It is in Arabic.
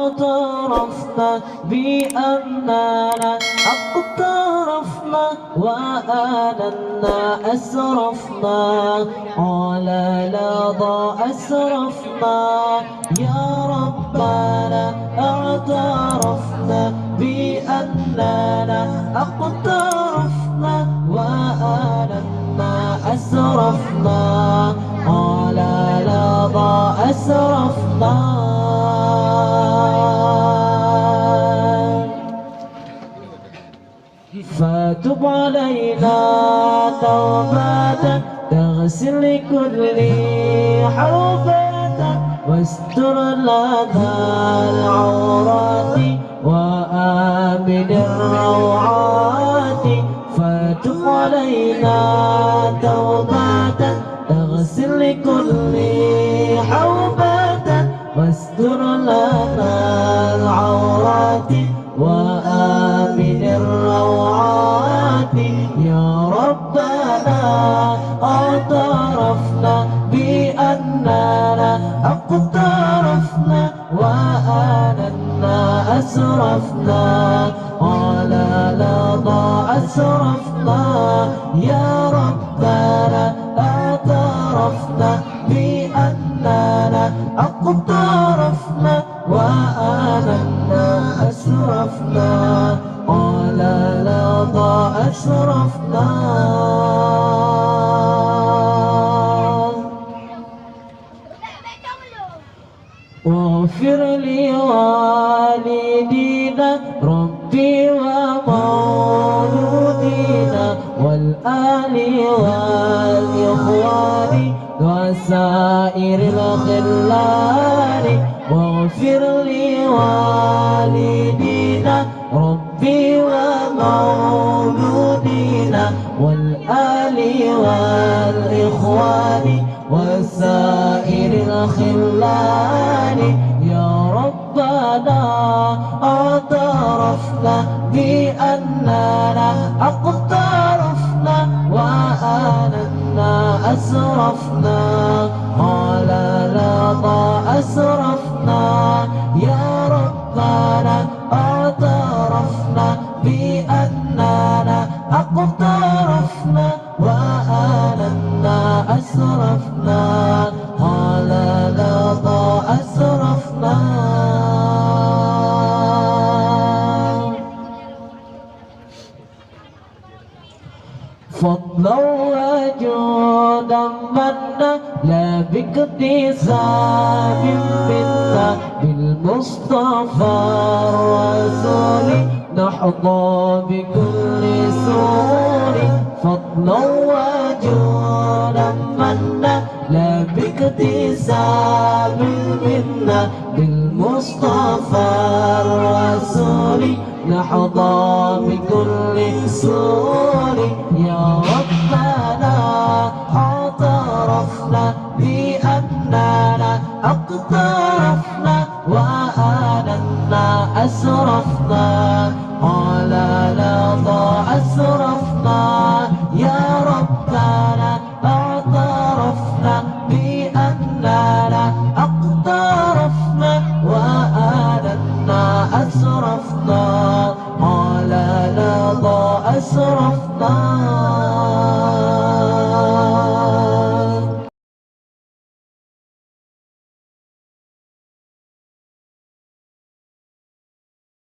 اعترفنا بأننا اقترفنا وآننا أسرفنا على لظى أسرفنا يا ربنا اعترفنا بأننا اقترفنا وآننا أسرفنا على لظى أسرفنا فتب علينا توبة تغسل كل حوبة واستر لنا العورات وآمن الروعات فتب علينا توبة تغسل كل حوبة واستر لنا العورات وآمن الروعات يا ربنا اعترفنا بأننا اقترفنا وآننا أسرفنا على لظى أسرفنا يا ربنا اعترفنا بأننا اقترفنا وآننا أسرفنا على لظى أسرفنا واغفر لوالدينا ربي ومولودينا والآل والإخوان وسائر الخلان واغفر لوالدينا ربي ومولودينا والآل والإخوان وسائر الخلان يا ربنا اعترفنا بأننا اقترفنا وآننا أسرفنا على لظى أسرفنا يا ربنا اعترفنا بأننا اقترفنا وآننا أسرفنا على لظى أسرفنا فضلا وجودا منا لا باكتساب منا بالمصطفى الرسول نحظى بكل سور فضلا وجودا منا لا باكتساب منا بالمصطفى الرسول نحظى بكل سور يا ربنا اعترفنا بأننا اقترفنا وآننا أسرفنا على لظى أسرفنا يا ربنا اعترفنا بأننا اقترفنا وآننا أسرفنا على لظى أسرفنا